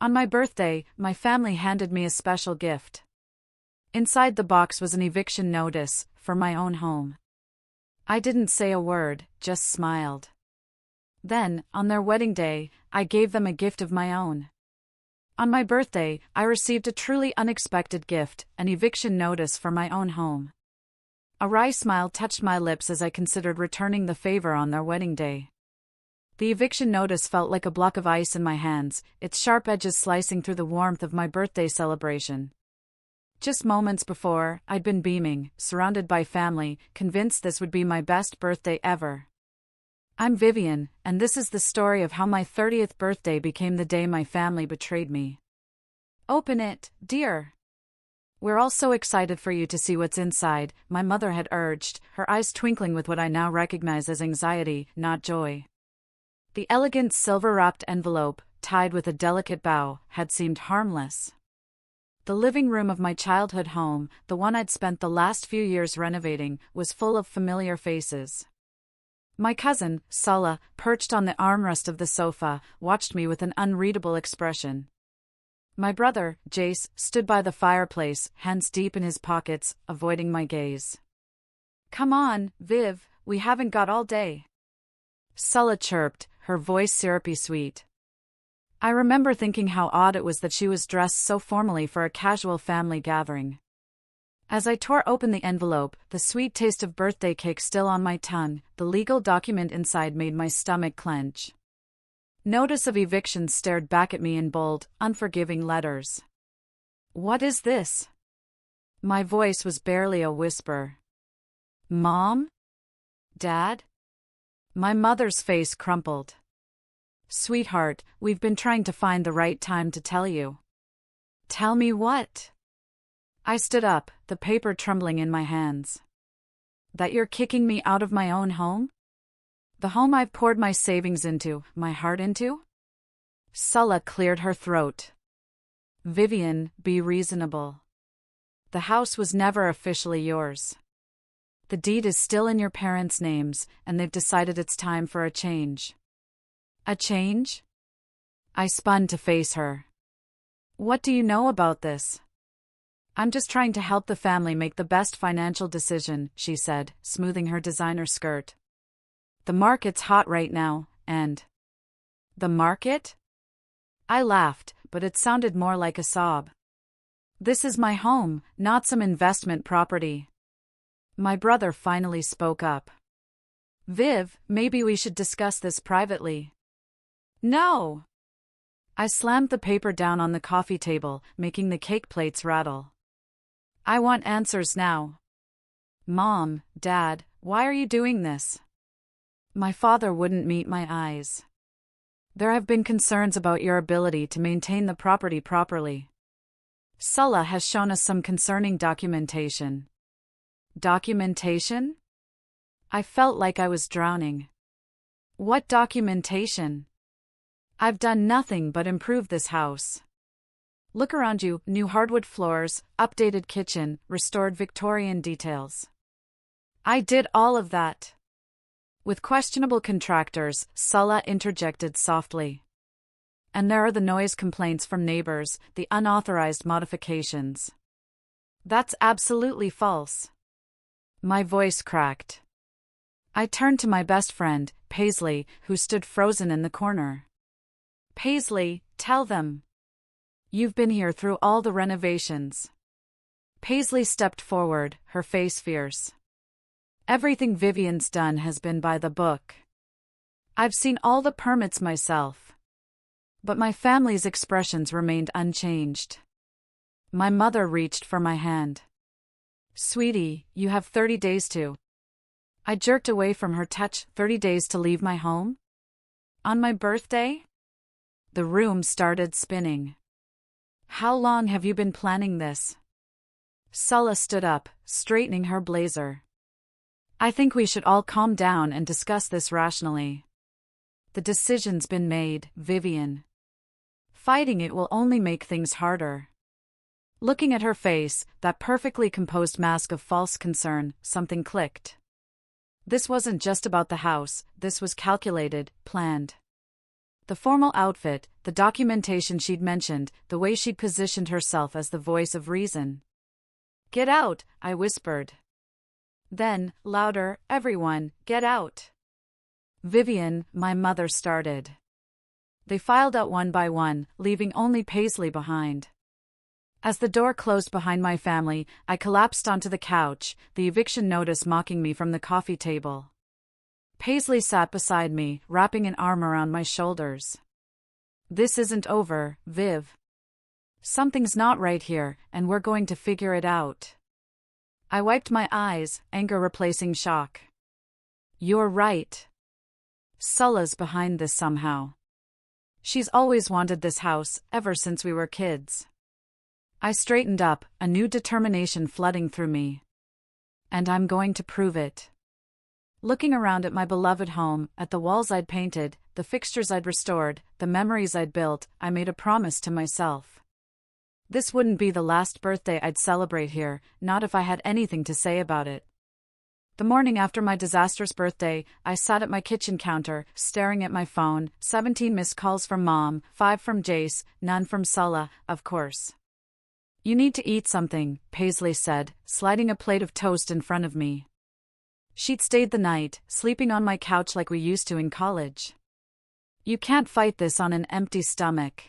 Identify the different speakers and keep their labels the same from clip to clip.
Speaker 1: On my birthday, my family handed me a special gift. Inside the box was an eviction notice for my own home. I didn't say a word, just smiled. Then, on their wedding day, I gave them a gift of my own. On my birthday, I received a truly unexpected gift, an eviction notice for my own home. A wry smile touched my lips as I considered returning the favor on their wedding day. The eviction notice felt like a block of ice in my hands, its sharp edges slicing through the warmth of my birthday celebration. Just moments before, I'd been beaming, surrounded by family, convinced this would be my best birthday ever. I'm Vivian, and this is the story of how my 30th birthday became the day my family betrayed me. Open it, dear. We're all so excited for you to see what's inside, my mother had urged, her eyes twinkling with what I now recognize as anxiety, not joy. The elegant silver-wrapped envelope, tied with a delicate bow, had seemed harmless. The living room of my childhood home, the one I'd spent the last few years renovating, was full of familiar faces. My cousin, Sulla, perched on the armrest of the sofa, watched me with an unreadable expression. My brother, Jace, stood by the fireplace, hands deep in his pockets, avoiding my gaze. Come on, Viv, we haven't got all day. Sulla chirped, her voice syrupy sweet. I remember thinking how odd it was that she was dressed so formally for a casual family gathering. As I tore open the envelope, the sweet taste of birthday cake still on my tongue, the legal document inside made my stomach clench. Notice of eviction stared back at me in bold, unforgiving letters. What is this? My voice was barely a whisper. Mom? Dad? My mother's face crumpled. Sweetheart, we've been trying to find the right time to tell you. Tell me what? I stood up, the paper trembling in my hands. That you're kicking me out of my own home? The home I've poured my savings into, my heart into? Sulla cleared her throat. Vivian, be reasonable. The house was never officially yours. The deed is still in your parents' names, and they've decided it's time for a change. A change? I spun to face her. What do you know about this? I'm just trying to help the family make the best financial decision, she said, smoothing her designer skirt. The market's hot right now, and... The market? I laughed, but it sounded more like a sob. This is my home, not some investment property. My brother finally spoke up. Viv, maybe we should discuss this privately. No! I slammed the paper down on the coffee table, making the cake plates rattle. I want answers now. Mom, Dad, why are you doing this? My father wouldn't meet my eyes. There have been concerns about your ability to maintain the property properly. Sulla has shown us some concerning documentation. Documentation? I felt like I was drowning. What documentation? I've done nothing but improve this house. Look around you, new hardwood floors, updated kitchen, restored Victorian details. I did all of that. With questionable contractors, Sulla interjected softly. And there are the noise complaints from neighbors, the unauthorized modifications. That's absolutely false. My voice cracked. I turned to my best friend, Paisley, who stood frozen in the corner. Paisley, tell them. You've been here through all the renovations. Paisley stepped forward, her face fierce. Everything Vivian's done has been by the book. I've seen all the permits myself. But my family's expressions remained unchanged. My mother reached for my hand. Sweetie, you have 30 days to. I jerked away from her touch. 30 days to leave my home? On my birthday? The room started spinning. How long have you been planning this? Sulla stood up, straightening her blazer. I think we should all calm down and discuss this rationally. The decision's been made, Vivian. Fighting it will only make things harder. Looking at her face, that perfectly composed mask of false concern, something clicked. This wasn't just about the house, this was calculated, planned. The formal outfit, the documentation she'd mentioned, the way she'd positioned herself as the voice of reason. "Get out," I whispered. Then, louder, "Everyone, get out." "Vivian," my mother started. They filed out one by one, leaving only Paisley behind. As the door closed behind my family, I collapsed onto the couch, the eviction notice mocking me from the coffee table. Paisley sat beside me, wrapping an arm around my shoulders. "This isn't over, Viv. Something's not right here, and we're going to figure it out." I wiped my eyes, anger replacing shock. "You're right. Sulla's behind this somehow. She's always wanted this house, ever since we were kids." I straightened up, a new determination flooding through me. "And I'm going to prove it." Looking around at my beloved home, at the walls I'd painted, the fixtures I'd restored, the memories I'd built, I made a promise to myself. This wouldn't be the last birthday I'd celebrate here, not if I had anything to say about it. The morning after my disastrous birthday, I sat at my kitchen counter, staring at my phone, 17 missed calls from Mom, 5 from Jace, none from Sulla, of course. "You need to eat something," Paisley said, sliding a plate of toast in front of me. She'd stayed the night, sleeping on my couch like we used to in college. "You can't fight this on an empty stomach."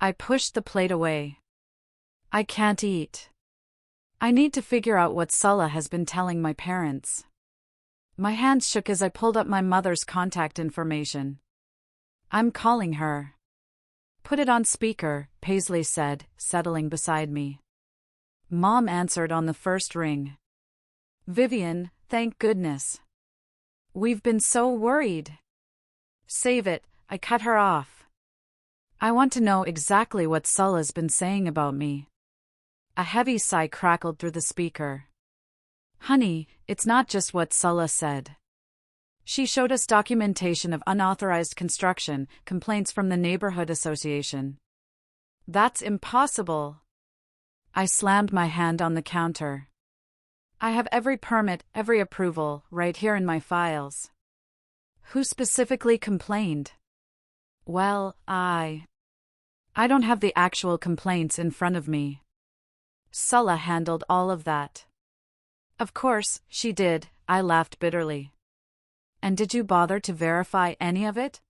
Speaker 1: I pushed the plate away. "I can't eat. I need to figure out what Sulla has been telling my parents." My hands shook as I pulled up my mother's contact information. "I'm calling her." "Put it on speaker," Paisley said, settling beside me. Mom answered on the first ring. "Vivian, thank goodness. We've been so worried." "Save it," I cut her off. "I want to know exactly what Sulla's been saying about me." A heavy sigh crackled through the speaker. "Honey, it's not just what Sulla said. She showed us documentation of unauthorized construction, complaints from the neighborhood association." "That's impossible." I slammed my hand on the counter. "I have every permit, every approval, right here in my files." "Who specifically complained?" "Well, I don't have the actual complaints in front of me. Sulla handled all of that." "Of course, she did," I laughed bitterly. "And did you bother to verify any of it?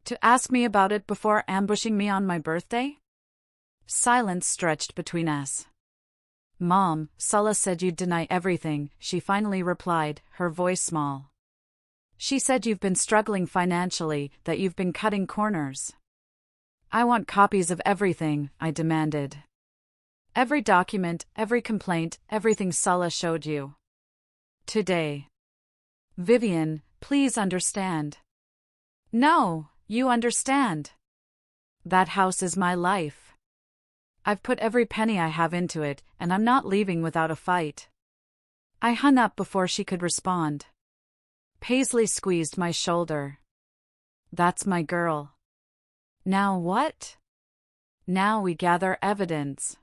Speaker 1: To ask me about it before ambushing me on my birthday?" Silence stretched between us. "Mom, Sulla said you'd deny everything," she finally replied, her voice small. "She said you've been struggling financially, that you've been cutting corners." "I want copies of everything," I demanded. "Every document, every complaint, everything Sulla showed you. Today." "Vivian, please understand." "No, you understand. That house is my life. I've put every penny I have into it, and I'm not leaving without a fight." I hung up before she could respond. Paisley squeezed my shoulder. "That's my girl." "Now what?" "Now we gather evidence."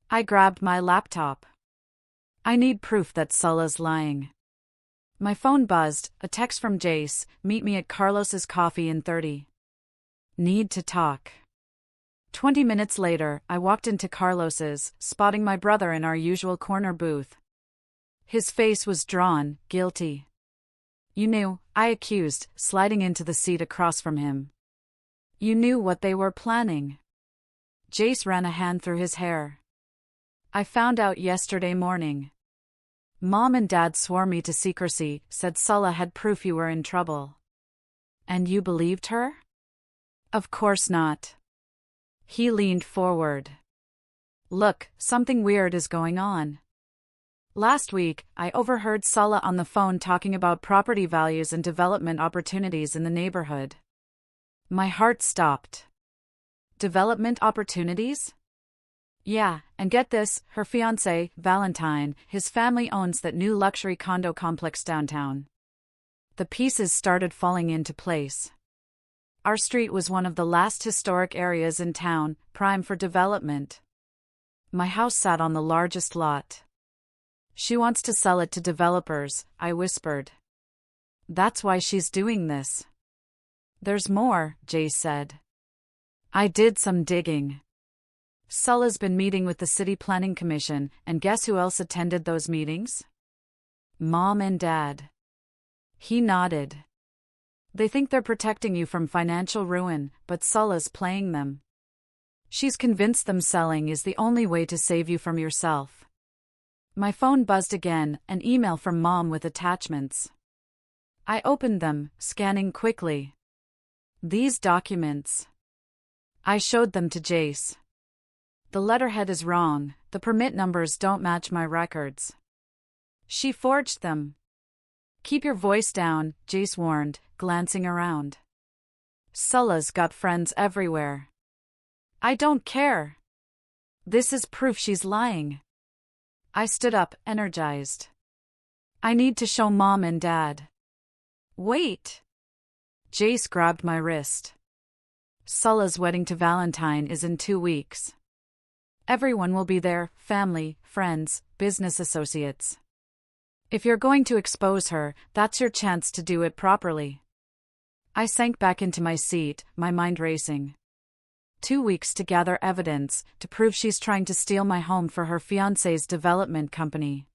Speaker 1: I grabbed my laptop. "I need proof that Sulla's lying." My phone buzzed, a text from Jace, "Meet me at Carlos's Coffee in 30. Need to talk." 20 minutes later, I walked into Carlos's, spotting my brother in our usual corner booth. His face was drawn, guilty. "You knew," I accused, sliding into the seat across from him. "You knew what they were planning." Jace ran a hand through his hair. "I found out yesterday morning. Mom and Dad swore me to secrecy, said Sulla had proof you were in trouble." "And you believed her?" "Of course not." He leaned forward. "Look, something weird is going on. Last week, I overheard Sulla on the phone talking about property values and development opportunities in the neighborhood." My heart stopped. "Development opportunities?" "Yeah, and get this, her fiancé, Valentine, his family owns that new luxury condo complex downtown." The pieces started falling into place. Our street was one of the last historic areas in town, prime for development. My house sat on the largest lot. "She wants to sell it to developers," I whispered. "That's why she's doing this." There's more, Jace said. I did some digging. Sulla's been meeting with the City Planning Commission, and guess who else attended those meetings? Mom and Dad. He nodded. They think they're protecting you from financial ruin, but Sulla's playing them. She's convinced them selling is the only way to save you from yourself. My phone buzzed again, an email from Mom with attachments. I opened them, scanning quickly. These documents. I showed them to Jace. The letterhead is wrong, the permit numbers don't match my records. She forged them. Keep your voice down, Jace warned, glancing around. Sulla's got friends everywhere. I don't care. This is proof she's lying. I stood up, energized. I need to show Mom and Dad. Wait. Jace grabbed my wrist. Sulla's wedding to Valentine is in 2 weeks. Everyone will be there, family, friends, business associates. If you're going to expose her, that's your chance to do it properly. I sank back into my seat, my mind racing. 2 weeks to gather evidence, to prove she's trying to steal my home for her fiancé's development company.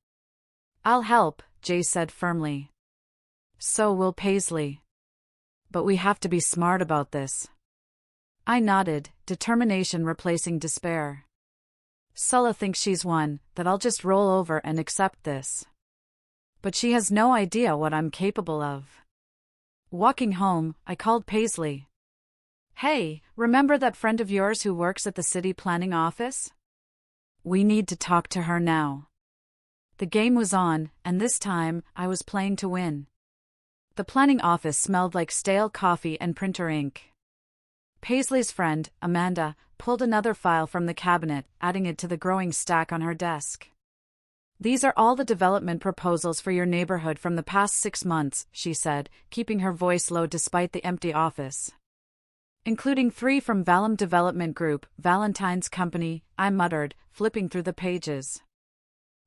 Speaker 1: I'll help, Jay said firmly. So will Paisley. But we have to be smart about this. I nodded, determination replacing despair. Sulla thinks she's won, that I'll just roll over and accept this. But she has no idea what I'm capable of. Walking home, I called Paisley. Hey, remember that friend of yours who works at the city planning office? We need to talk to her now. The game was on, and this time, I was playing to win. The planning office smelled like stale coffee and printer ink. Paisley's friend, Amanda, pulled another file from the cabinet, adding it to the growing stack on her desk. These are all the development proposals for your neighborhood from the past 6 months, she said, keeping her voice low despite the empty office. Including 3 from Valum Development Group, Valentine's company, I muttered, flipping through the pages.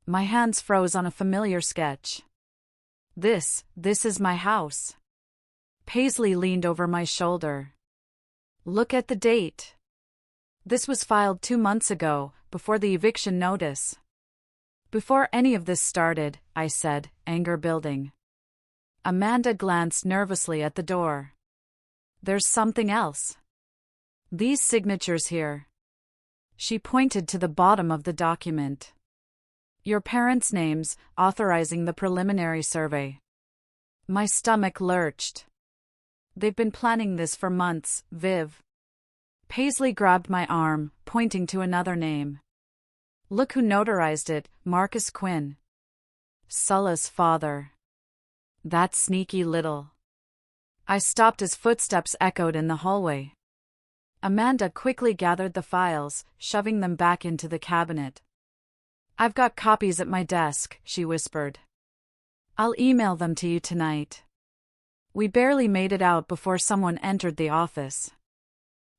Speaker 1: My hands froze on a familiar sketch. This is my house. Paisley leaned over my shoulder. Look at the date. This was filed 2 months ago, before the eviction notice. Before any of this started, I said, anger building. Amanda glanced nervously at the door. There's something else. These signatures here. She pointed to the bottom of the document. Your parents' names, authorizing the preliminary survey. My stomach lurched. They've been planning this for months, Viv. Paisley grabbed my arm, pointing to another name. Look who notarized it, Marcus Quinn. Sulla's father. That sneaky little. I stopped as footsteps echoed in the hallway. Amanda quickly gathered the files, shoving them back into the cabinet. I've got copies at my desk, she whispered. I'll email them to you tonight. We barely made it out before someone entered the office.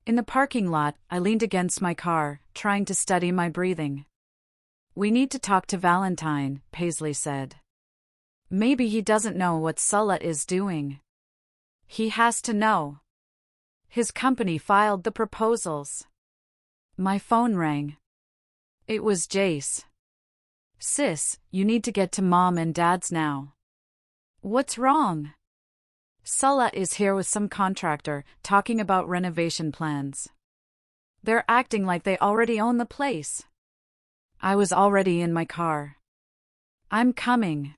Speaker 1: In the parking lot, I leaned against my car, trying to steady my breathing. We need to talk to Valentine, Paisley said. Maybe he doesn't know what Sulla is doing. He has to know. His company filed the proposals. My phone rang. It was Jace. Sis, you need to get to Mom and Dad's now. What's wrong? Sulla is here with some contractor, talking about renovation plans. They're acting like they already own the place. I was already in my car. I'm coming.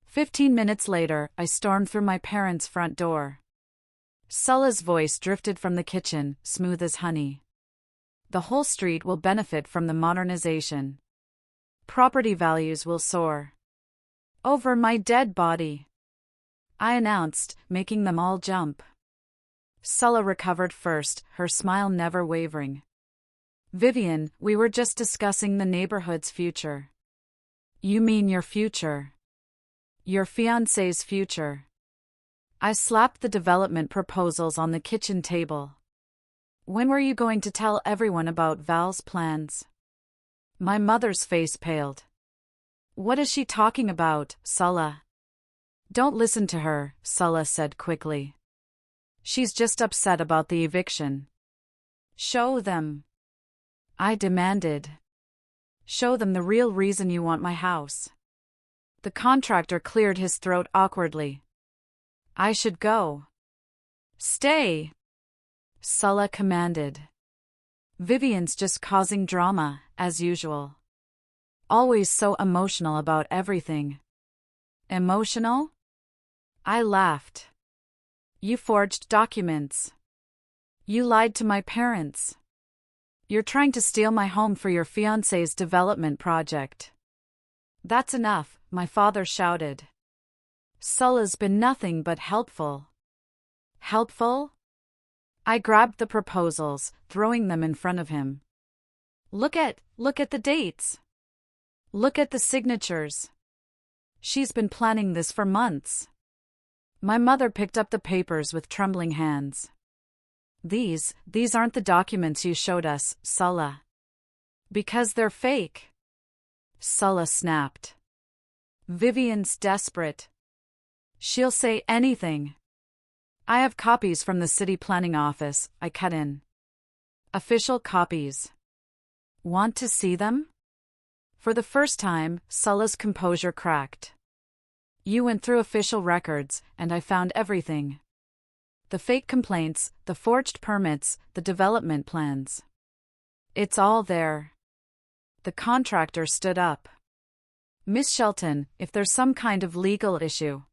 Speaker 1: 15 minutes later, I stormed through my parents' front door. Sulla's voice drifted from the kitchen, smooth as honey. The whole street will benefit from the modernization. Property values will soar. Over my dead body, I announced, making them all jump. Sulla recovered first, her smile never wavering. Vivian, we were just discussing the neighborhood's future. You mean your future? Your fiancé's future. I slapped the development proposals on the kitchen table. When were you going to tell everyone about Val's plans? My mother's face paled. What is she talking about, Sulla? Don't listen to her, Sulla said quickly. She's just upset about the eviction. Show them. I demanded. Show them the real reason you want my house. The contractor cleared his throat awkwardly. I should go. Stay, Sulla commanded. Vivian's just causing drama, as usual. Always so emotional about everything. Emotional? I laughed. You forged documents. You lied to my parents. You're trying to steal my home for your fiancé's development project. That's enough, my father shouted. Sulla's been nothing but helpful. Helpful? I grabbed the proposals, throwing them in front of him. Look at the dates. Look at the signatures. She's been planning this for months. My mother picked up the papers with trembling hands. These aren't the documents you showed us, Sulla. Because they're fake. Sulla snapped. Vivian's desperate. She'll say anything. I have copies from the city planning office, I cut in. Official copies. Want to see them? For the first time, Sulla's composure cracked. You went through official records, and I found everything. The fake complaints, the forged permits, the development plans. It's all there. The contractor stood up. Miss Shelton, if there's some kind of legal issue.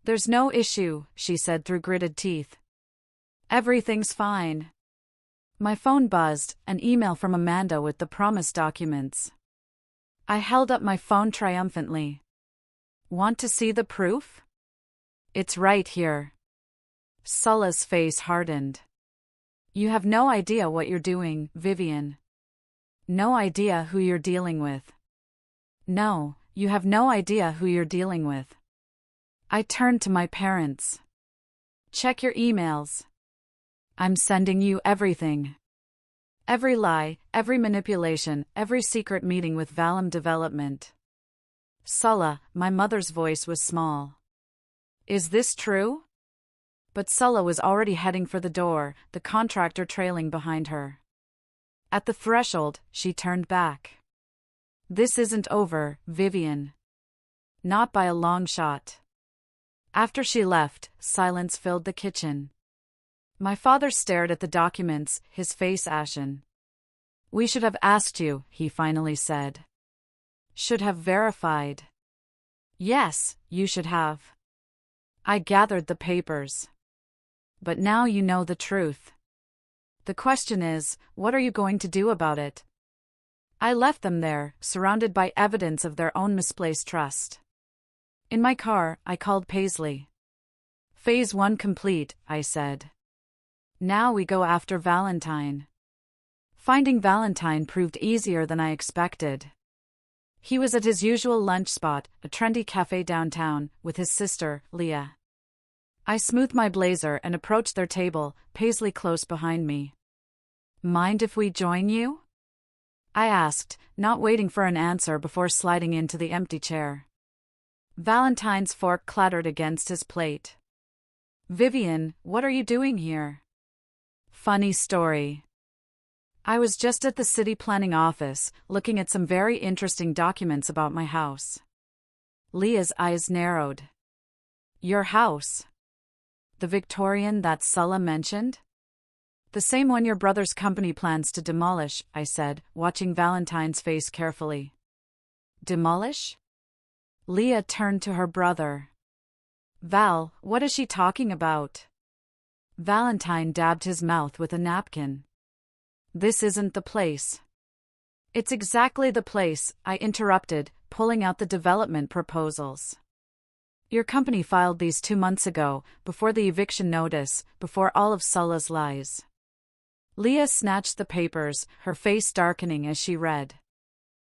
Speaker 1: There's no issue, she said through gritted teeth. Everything's fine. My phone buzzed, an email from Amanda with the promised documents. I held up my phone triumphantly. Want to see the proof? It's right here. Sulla's face hardened. You have no idea what you're doing, Vivian. No idea who you're dealing with. No, you have no idea who you're dealing with. I turned to my parents. Check your emails. I'm sending you everything. Every lie, every manipulation, every secret meeting with Valum Development. Sulla, my mother's voice was small. Is this true? But Sulla was already heading for the door, the contractor trailing behind her. At the threshold, she turned back. This isn't over, Vivian. Not by a long shot. After she left, silence filled the kitchen. My father stared at the documents, his face ashen. We should have asked you, he finally said. Should have verified. Yes, you should have. I gathered the papers. But now you know the truth. The question is, what are you going to do about it? I left them there, surrounded by evidence of their own misplaced trust. In my car, I called Paisley. Phase 1 complete, I said. Now we go after Valentine. Finding Valentine proved easier than I expected. He was at his usual lunch spot, a trendy cafe downtown, with his sister, Leah. I smoothed my blazer and approached their table, Paisley close behind me. Mind if we join you? I asked, not waiting for an answer before sliding into the empty chair. Valentine's fork clattered against his plate. Vivian, what are you doing here? Funny story. I was just at the city planning office, looking at some very interesting documents about my house. Leah's eyes narrowed. Your house? The Victorian that Sulla mentioned? The same one your brother's company plans to demolish, I said, watching Valentine's face carefully. Demolish? Leah turned to her brother. Val, what is she talking about? Valentine dabbed his mouth with a napkin. This isn't the place. It's exactly the place, I interrupted, pulling out the development proposals. Your company filed these 2 months ago, before the eviction notice, before all of Sulla's lies. Leah snatched the papers, her face darkening as she read.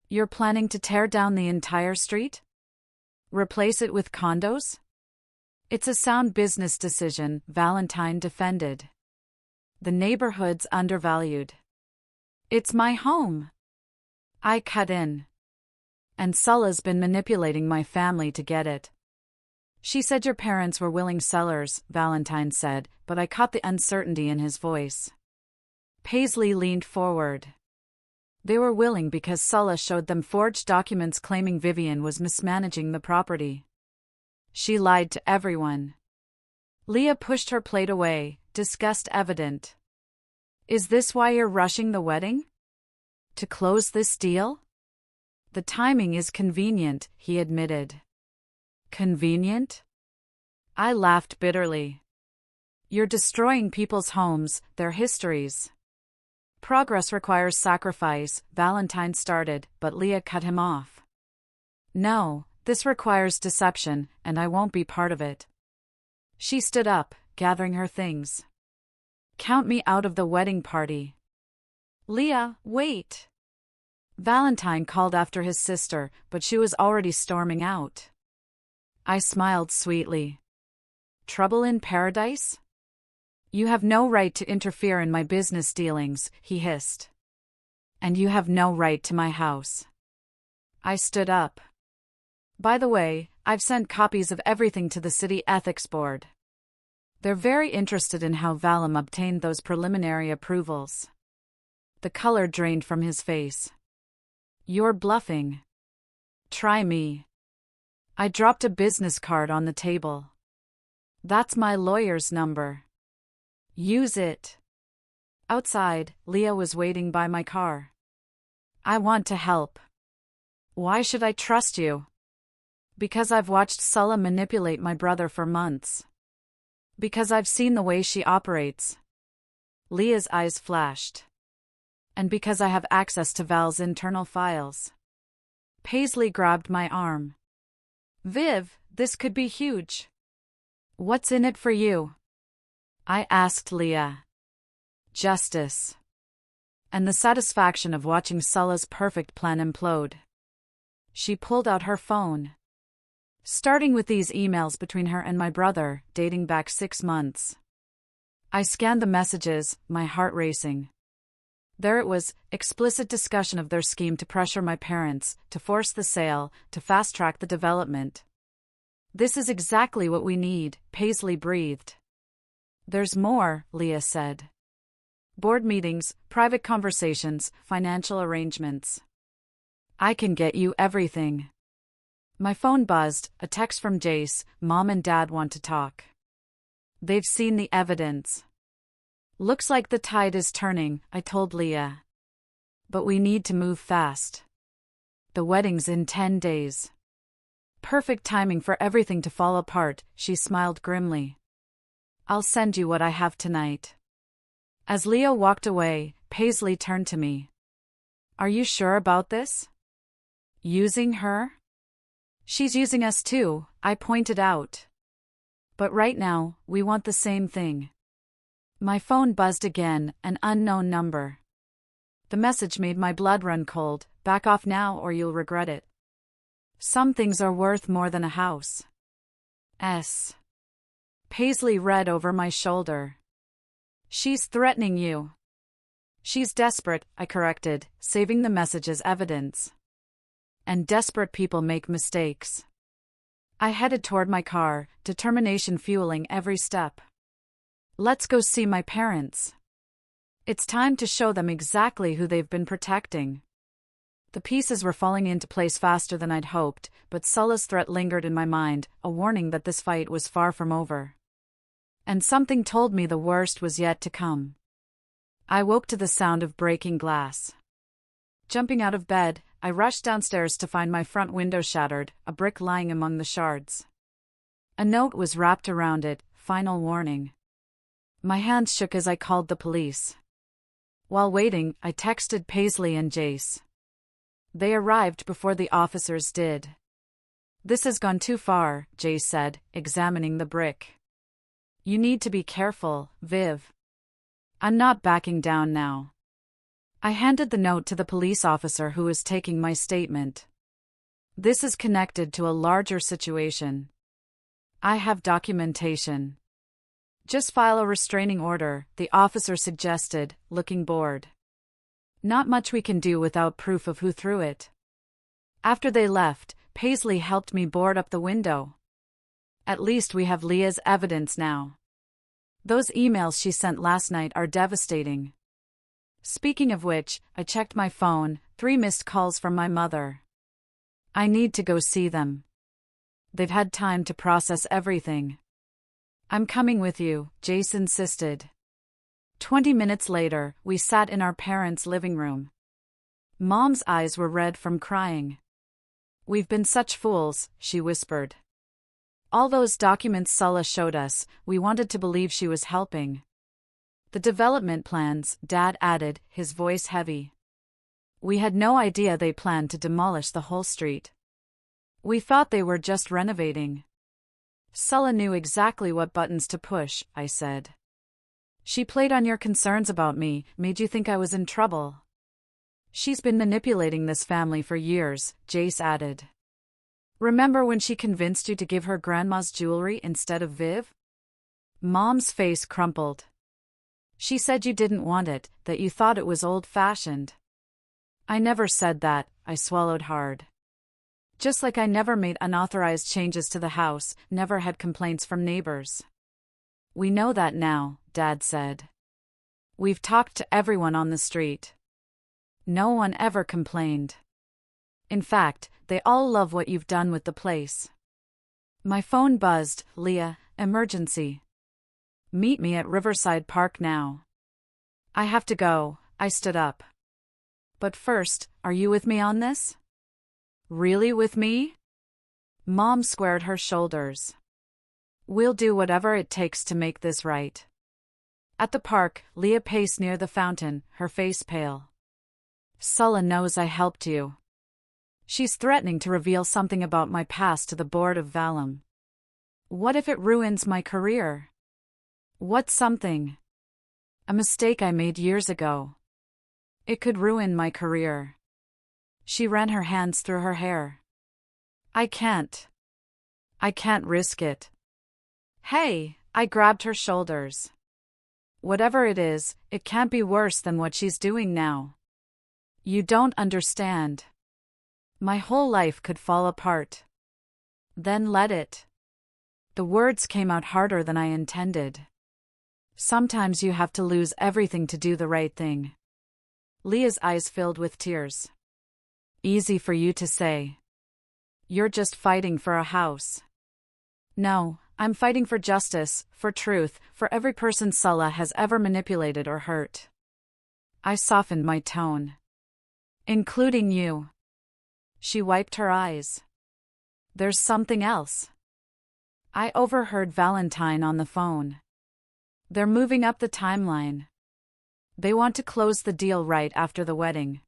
Speaker 1: You're planning to tear down the entire street? Replace it with condos? It's a sound business decision, Valentine defended. The neighborhood's undervalued. It's my home. I cut in. And Sulla's been manipulating my family to get it. She said your parents were willing sellers, Valentine said, but I caught the uncertainty in his voice. Paisley leaned forward. They were willing because Sulla showed them forged documents claiming Vivian was mismanaging the property. She lied to everyone. Leah pushed her plate away, disgust evident. Is this why you're rushing the wedding? To close this deal? The timing is convenient, he admitted. Convenient? I laughed bitterly. You're destroying people's homes, their histories. Progress requires sacrifice, Valentine started, but Leah cut him off. No, this requires deception, and I won't be part of it. She stood up, gathering her things. Count me out of the wedding party. Leah, wait. Valentine called after his sister, but she was already storming out. I smiled sweetly. Trouble in paradise? You have no right to interfere in my business dealings, he hissed. And you have no right to my house. I stood up. By the way, I've sent copies of everything to the city ethics board. They're very interested in how Valum obtained those preliminary approvals. The color drained from his face. You're bluffing. Try me. I dropped a business card on the table. That's my lawyer's number. Use it. Outside, Leah was waiting by my car. I want to help. Why should I trust you? Because I've watched Sulla manipulate my brother for months. Because I've seen the way she operates. Leah's eyes flashed. And because I have access to Val's internal files. Paisley grabbed my arm. Viv, this could be huge. What's in it for you? I asked Leah. Justice. And the satisfaction of watching Sulla's perfect plan implode. She pulled out her phone. Starting with these emails between her and my brother, dating back 6 months. I scanned the messages, my heart racing. There it was, explicit discussion of their scheme to pressure my parents, to force the sale, to fast-track the development. This is exactly what we need, Paisley breathed. There's more, Leah said. Board meetings, private conversations, financial arrangements. I can get you everything. My phone buzzed, a text from Jace, Mom and Dad want to talk. They've seen the evidence. Looks like the tide is turning, I told Leah. But we need to move fast. The wedding's in 10 days. Perfect timing for everything to fall apart, she smiled grimly. I'll send you what I have tonight. As Leah walked away, Paisley turned to me. Are you sure about this? Using her? She's using us too, I pointed out. But right now, we want the same thing. My phone buzzed again, an unknown number. The message made my blood run cold. Back off now or you'll regret it. Some things are worth more than a house. S. Paisley read over my shoulder. She's threatening you. She's desperate, I corrected, saving the message as evidence. And desperate people make mistakes. I headed toward my car, determination fueling every step. Let's go see my parents. It's time to show them exactly who they've been protecting. The pieces were falling into place faster than I'd hoped, but Sulla's threat lingered in my mind, a warning that this fight was far from over. And something told me the worst was yet to come. I woke to the sound of breaking glass. Jumping out of bed, I rushed downstairs to find my front window shattered, a brick lying among the shards. A note was wrapped around it, final warning. My hands shook as I called the police. While waiting, I texted Paisley and Jace. They arrived before the officers did. This has gone too far, Jace said, examining the brick. You need to be careful, Viv. I'm not backing down now. I handed the note to the police officer who was taking my statement. This is connected to a larger situation. I have documentation. Just file a restraining order, the officer suggested, looking bored. Not much we can do without proof of who threw it. After they left, Paisley helped me board up the window. At least we have Leah's evidence now. Those emails she sent last night are devastating. Speaking of which, I checked my phone, 3 missed calls from my mother. I need to go see them. They've had time to process everything. I'm coming with you, Jace insisted. 20 minutes later, we sat in our parents' living room. Mom's eyes were red from crying. We've been such fools, she whispered. All those documents Sulla showed us, we wanted to believe she was helping. The development plans, Dad added, his voice heavy. We had no idea they planned to demolish the whole street. We thought they were just renovating. Sulla knew exactly what buttons to push, I said. She played on your concerns about me, made you think I was in trouble. She's been manipulating this family for years, Jace added. Remember when she convinced you to give her grandma's jewelry instead of Viv? Mom's face crumpled. She said you didn't want it, that you thought it was old-fashioned. I never said that, I swallowed hard. Just like I never made unauthorized changes to the house, never had complaints from neighbors. We know that now, Dad said. We've talked to everyone on the street. No one ever complained. In fact, they all love what you've done with the place. My phone buzzed, Leah, emergency. Meet me at Riverside Park now. I have to go, I stood up. But first, are you with me on this? Really with me? Mom squared her shoulders. We'll do whatever it takes to make this right. At the park, Leah paced near the fountain, her face pale. Sulla knows I helped you. She's threatening to reveal something about my past to the board of Valum. What if it ruins my career? What's something? A mistake I made years ago. It could ruin my career. She ran her hands through her hair. I can't risk it. Hey, I grabbed her shoulders. Whatever it is, it can't be worse than what she's doing now. You don't understand. My whole life could fall apart. Then let it. The words came out harder than I intended. Sometimes you have to lose everything to do the right thing. Leah's eyes filled with tears. Easy for you to say. You're just fighting for a house. No, I'm fighting for justice, for truth, for every person Sulla has ever manipulated or hurt. I softened my tone. Including you. She wiped her eyes. There's something else. I overheard Valentine on the phone. They're moving up the timeline. They want to close the deal right after the wedding.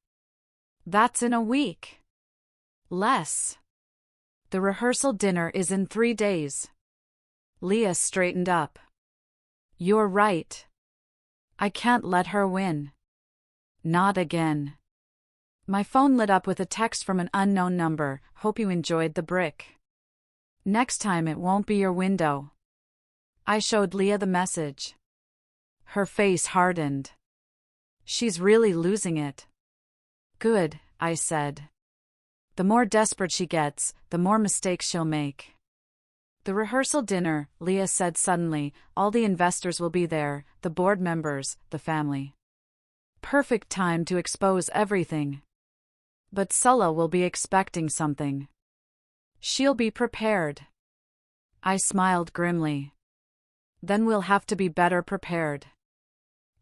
Speaker 1: That's in a week. Less. The rehearsal dinner is in 3 days. Leah straightened up. You're right. I can't let her win. Not again. My phone lit up with a text from an unknown number. Hope you enjoyed the brick. Next time it won't be your window. I showed Leah the message. Her face hardened. She's really losing it. Good, I said. The more desperate she gets, the more mistakes she'll make. The rehearsal dinner, Leah said suddenly, all the investors will be there, the board members, the family. Perfect time to expose everything. But Sulla will be expecting something. She'll be prepared. I smiled grimly. Then we'll have to be better prepared.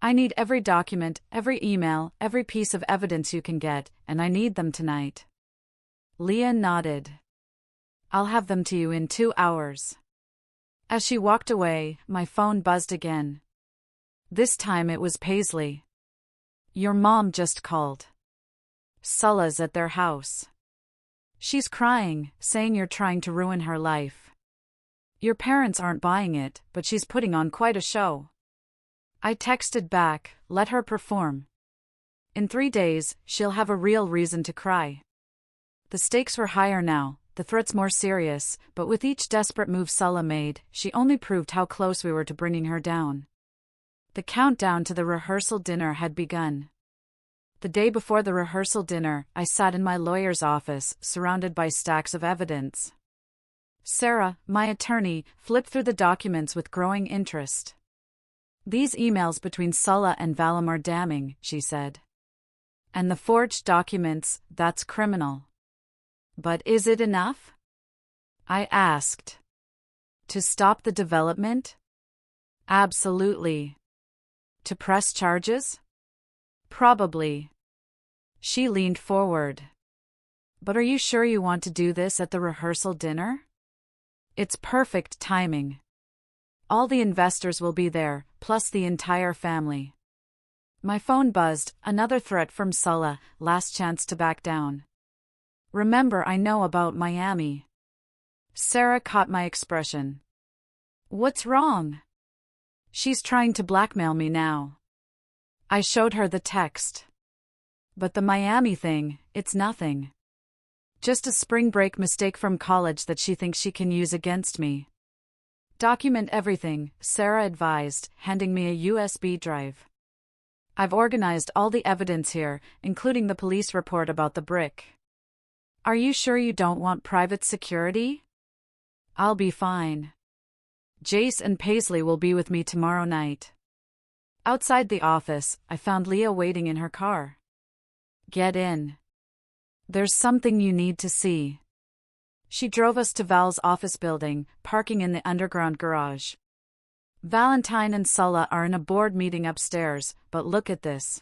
Speaker 1: I need every document, every email, every piece of evidence you can get, and I need them tonight. Leah nodded. I'll have them to you in 2 hours. As she walked away, my phone buzzed again. This time it was Paisley. Your mom just called. Sulla's at their house. She's crying, saying you're trying to ruin her life. Your parents aren't buying it, but she's putting on quite a show. I texted back, let her perform. In 3 days, she'll have a real reason to cry. The stakes were higher now, the threats more serious, but with each desperate move Sulla made, she only proved how close we were to bringing her down. The countdown to the rehearsal dinner had begun. The day before the rehearsal dinner, I sat in my lawyer's office, surrounded by stacks of evidence. Sarah, my attorney, flipped through the documents with growing interest. These emails between Sulla and Valim are damning, she said. And the forged documents, that's criminal. But is it enough? I asked. To stop the development? Absolutely. To press charges? Probably. She leaned forward. But are you sure you want to do this at the rehearsal dinner? It's perfect timing. All the investors will be there, plus the entire family. My phone buzzed, another threat from Sulla, last chance to back down. Remember, I know about Miami. Sarah caught my expression. What's wrong? She's trying to blackmail me now. I showed her the text. But the Miami thing, it's nothing. Just a spring break mistake from college that she thinks she can use against me. Document everything, Sarah advised, handing me a USB drive. I've organized all the evidence here, including the police report about the brick. Are you sure you don't want private security? I'll be fine. Jace and Paisley will be with me tomorrow night. Outside the office, I found Leah waiting in her car. Get in. There's something you need to see. She drove us to Val's office building, parking in the underground garage. Valentine and Sulla are in a board meeting upstairs, but look at this.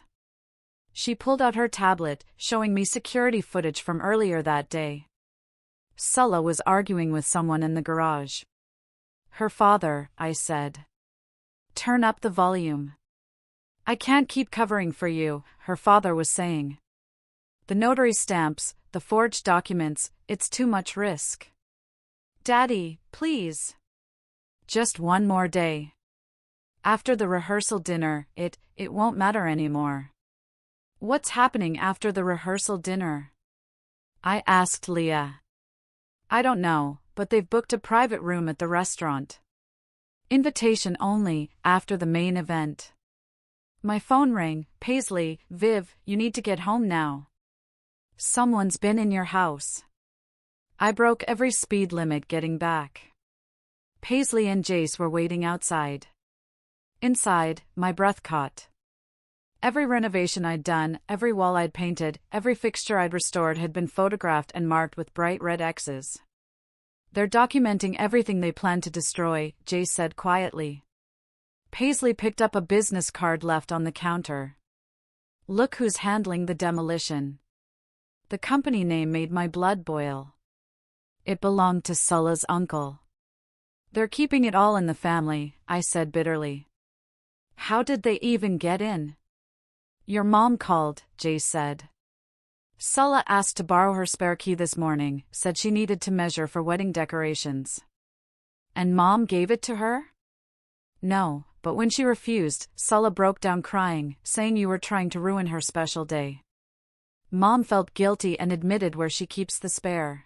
Speaker 1: She pulled out her tablet, showing me security footage from earlier that day. Sulla was arguing with someone in the garage. Her father, I said. Turn up the volume. I can't keep covering for you, her father was saying. The notary stamps, the forged documents, it's too much risk. Daddy, please. Just one more day. After the rehearsal dinner, it won't matter anymore. What's happening after the rehearsal dinner? I asked Leah. I don't know, but they've booked a private room at the restaurant. Invitation only, after the main event. My phone rang. Paisley, Viv, you need to get home now. Someone's been in your house. I broke every speed limit getting back. Paisley and Jace were waiting outside. Inside, my breath caught. Every renovation I'd done, every wall I'd painted, every fixture I'd restored had been photographed and marked with bright red X's. They're documenting everything they plan to destroy, Jace said quietly. Paisley picked up a business card left on the counter. Look who's handling the demolition. The company name made my blood boil. It belonged to Sulla's uncle. They're keeping it all in the family, I said bitterly. How did they even get in? Your mom called, Jace said. Sulla asked to borrow her spare key this morning, said she needed to measure for wedding decorations. And Mom gave it to her? No, but when she refused, Sulla broke down crying, saying you were trying to ruin her special day. Mom felt guilty and admitted where she keeps the spare.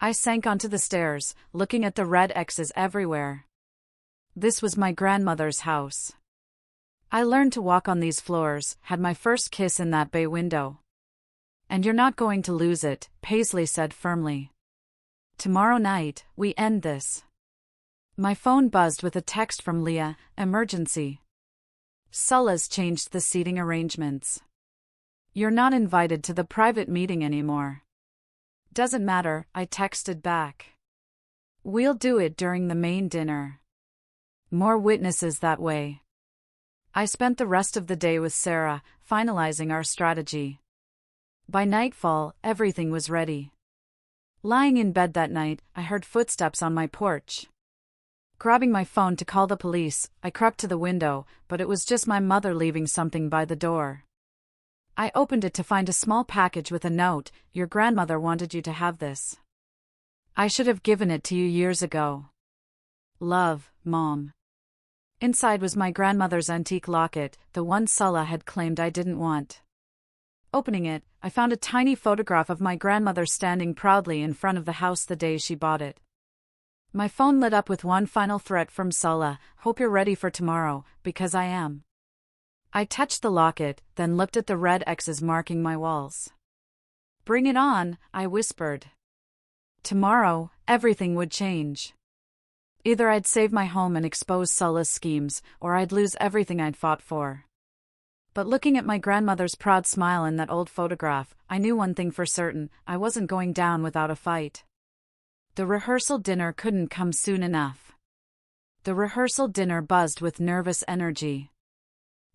Speaker 1: I sank onto the stairs, looking at the red X's everywhere. This was my grandmother's house. I learned to walk on these floors, had my first kiss in that bay window. And you're not going to lose it, Paisley said firmly. Tomorrow night, we end this. My phone buzzed with a text from Leah, emergency. Sulla's changed the seating arrangements. You're not invited to the private meeting anymore. Doesn't matter, I texted back. We'll do it during the main dinner. More witnesses that way. I spent the rest of the day with Sarah, finalizing our strategy. By nightfall, everything was ready. Lying in bed that night, I heard footsteps on my porch. Grabbing my phone to call the police, I crept to the window, but it was just my mother leaving something by the door. I opened it to find a small package with a note, your grandmother wanted you to have this. I should have given it to you years ago. Love, Mom. Inside was my grandmother's antique locket, the one Sulla had claimed I didn't want. Opening it, I found a tiny photograph of my grandmother standing proudly in front of the house the day she bought it. My phone lit up with one final threat from Sulla, hope you're ready for tomorrow, because I am. I touched the locket, then looked at the red X's marking my walls. Bring it on, I whispered. Tomorrow, everything would change. Either I'd save my home and expose Sulla's schemes, or I'd lose everything I'd fought for. But looking at my grandmother's proud smile in that old photograph, I knew one thing for certain: I wasn't going down without a fight. The rehearsal dinner couldn't come soon enough. The rehearsal dinner buzzed with nervous energy.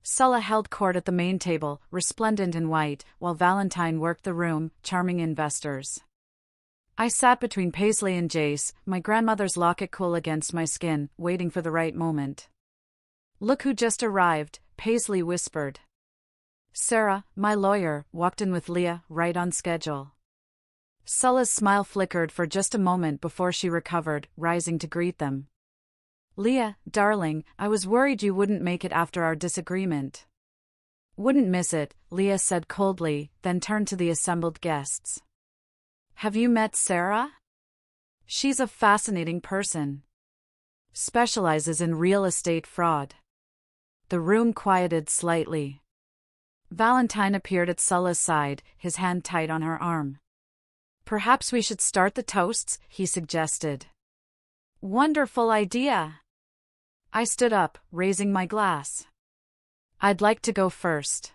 Speaker 1: Sulla held court at the main table, resplendent in white, while Valentine worked the room, charming investors. I sat between Paisley and Jace, my grandmother's locket cool against my skin, waiting for the right moment. "Look who just arrived," Paisley whispered. Sarah, my lawyer, walked in with Leah, right on schedule. Sulla's smile flickered for just a moment before she recovered, rising to greet them. "Leah, darling, I was worried you wouldn't make it after our disagreement." "Wouldn't miss it," Leah said coldly, then turned to the assembled guests. "Have you met Sarah? She's a fascinating person. Specializes in real estate fraud." The room quieted slightly. Valentine appeared at Sulla's side, his hand tight on her arm. "Perhaps we should start the toasts," he suggested. "Wonderful idea." I stood up, raising my glass. "I'd like to go first."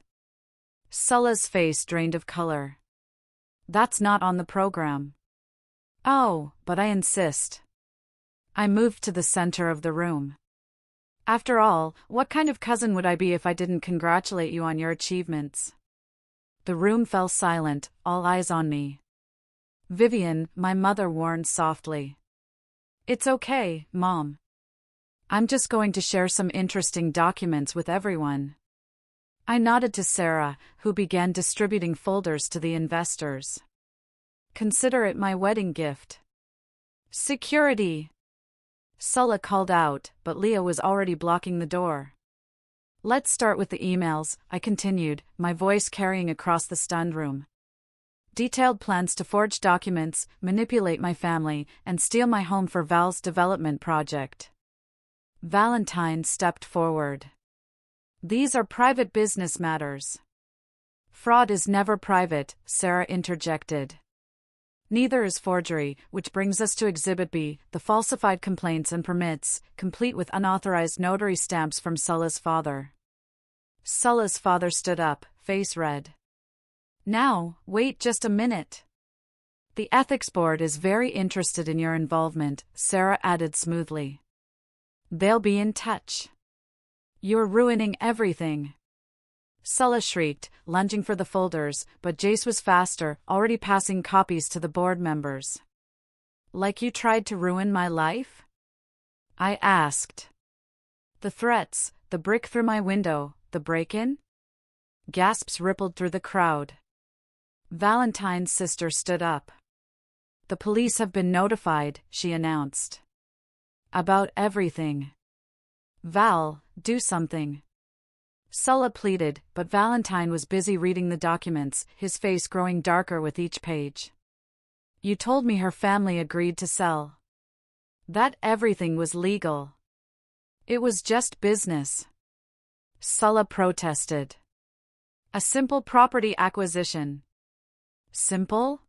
Speaker 1: Sulla's face drained of color. "That's not on the program." "Oh, but I insist." I moved to the center of the room. "After all, what kind of cousin would I be if I didn't congratulate you on your achievements?" The room fell silent, all eyes on me. "Vivian," my mother warned softly. "It's okay, Mom. I'm just going to share some interesting documents with everyone." I nodded to Sarah, who began distributing folders to the investors. "Consider it my wedding gift." "Security!" Sulla called out, but Leah was already blocking the door. "Let's start with the emails," I continued, my voice carrying across the stunned room. "Detailed plans to forge documents, manipulate my family, and steal my home for Val's development project." Valentine stepped forward. "These are private business matters." "Fraud is never private," Sarah interjected. "Neither is forgery," which brings us to Exhibit B, the falsified complaints and permits, complete with unauthorized notary stamps from Sulla's father. Sulla's father stood up, face red. "Now, wait just a minute. The ethics board is very interested in your involvement," Sarah added smoothly. "They'll be in touch." "You're ruining everything." Sulla shrieked, lunging for the folders, but Jace was faster, already passing copies to the board members. "Like you tried to ruin my life?" I asked. "The threats, the brick through my window, the break-in?" Gasps rippled through the crowd. Valentine's sister stood up. "The police have been notified," she announced. "About everything." "Val, do something." Sulla pleaded, but Valentine was busy reading the documents, his face growing darker with each page. "You told me her family agreed to sell. That everything was legal. It was just business." Sulla protested. "A simple property acquisition." "Simple?"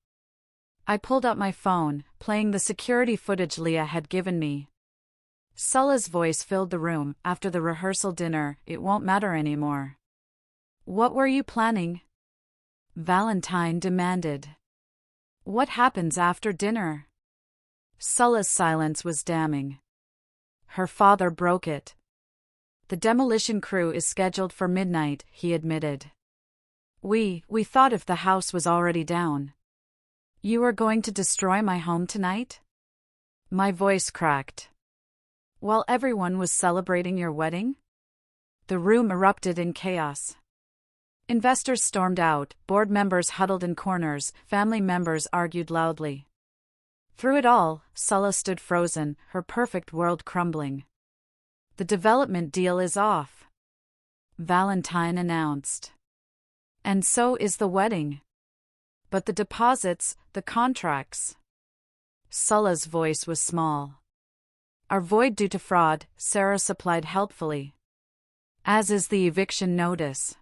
Speaker 1: I pulled up my phone, playing the security footage Leah had given me. Sulla's voice filled the room. "After the rehearsal dinner, it won't matter anymore." "What were you planning?" Valentine demanded. "What happens after dinner?" Sulla's silence was damning. Her father broke it. "The demolition crew is scheduled for midnight," he admitted. We thought if the house was already down." "You were going to destroy my home tonight?" My voice cracked. "While everyone was celebrating your wedding?" The room erupted in chaos. Investors stormed out, board members huddled in corners, family members argued loudly. Through it all, Sulla stood frozen, her perfect world crumbling. "The development deal is off," Valentine announced. "And so is the wedding. But the deposits, the contracts." Sulla's voice was small. "Are void due to fraud," Sarah supplied helpfully. "As is the eviction notice."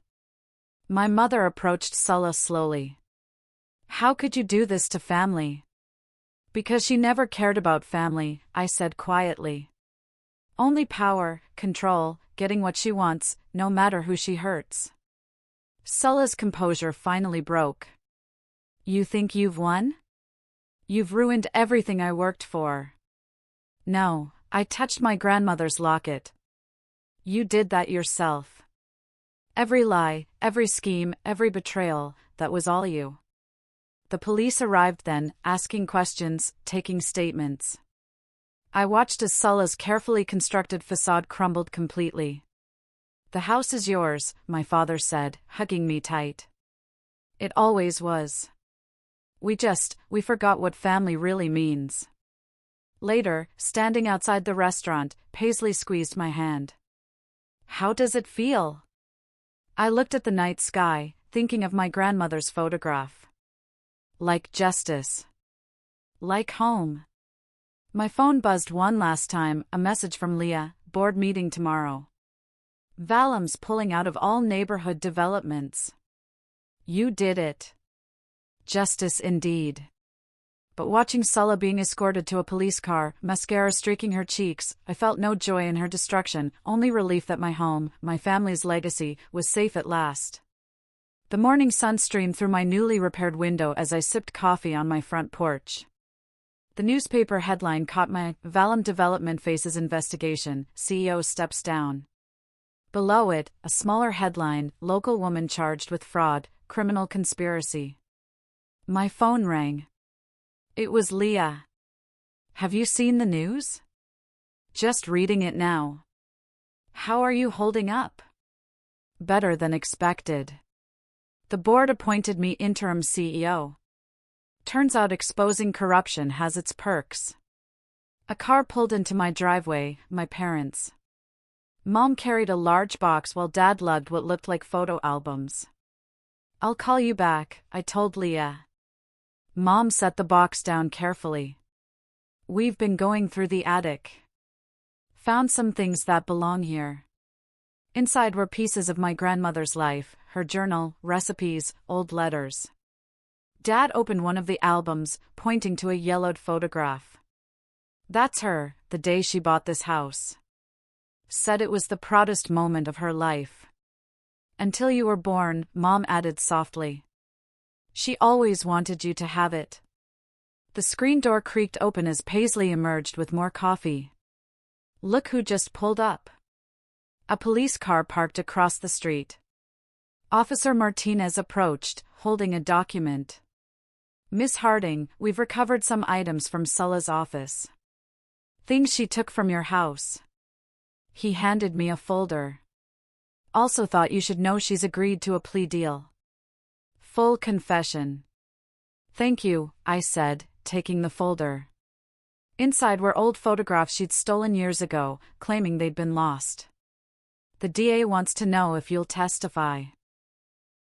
Speaker 1: My mother approached Sulla slowly. "How could you do this to family?" Because she never cared about family, I said quietly. Only power, control, getting what she wants, no matter who she hurts. Sulla's composure finally broke. You think you've won? You've ruined everything I worked for. No, I touched my grandmother's locket. You did that yourself. Every lie, every scheme, every betrayal, that was all you. The police arrived then, asking questions, taking statements. I watched as Sulla's carefully constructed facade crumbled completely. The house is yours, my father said, hugging me tight. It always was. We forgot what family really means. Later, standing outside the restaurant, Paisley squeezed my hand. How does it feel? I looked at the night sky, thinking of my grandmother's photograph. Like justice. Like home. My phone buzzed one last time, a message from Leah, board meeting tomorrow. Valem's pulling out of all neighborhood developments. You did it. Justice indeed. But watching Sulla being escorted to a police car, mascara streaking her cheeks, I felt no joy in her destruction, only relief that my home, my family's legacy, was safe at last. The morning sun streamed through my newly repaired window as I sipped coffee on my front porch. The newspaper headline caught my eye: Valem Development faces investigation, CEO steps down. Below it, a smaller headline: local woman charged with fraud, criminal conspiracy. My phone rang. It was Leah. Have you seen the news? Just reading it now. How are you holding up? Better than expected. The board appointed me interim CEO. Turns out exposing corruption has its perks. A car pulled into my driveway, my parents. Mom carried a large box while Dad lugged what looked like photo albums. I'll call you back, I told Leah. Mom set the box down carefully. We've been going through the attic. Found some things that belong here. Inside were pieces of my grandmother's life, her journal, recipes, old letters. Dad opened one of the albums, pointing to a yellowed photograph. That's her, the day she bought this house. Said it was the proudest moment of her life. Until you were born, Mom added softly. She always wanted you to have it. The screen door creaked open as Paisley emerged with more coffee. Look who just pulled up. A police car parked across the street. Officer Martinez approached, holding a document. Miss Harding, we've recovered some items from Sulla's office. Things she took from your house. He handed me a folder. Also thought you should know she's agreed to a plea deal. Full confession. Thank you, I said, taking the folder. Inside were old photographs she'd stolen years ago, claiming they'd been lost. The DA wants to know if you'll testify.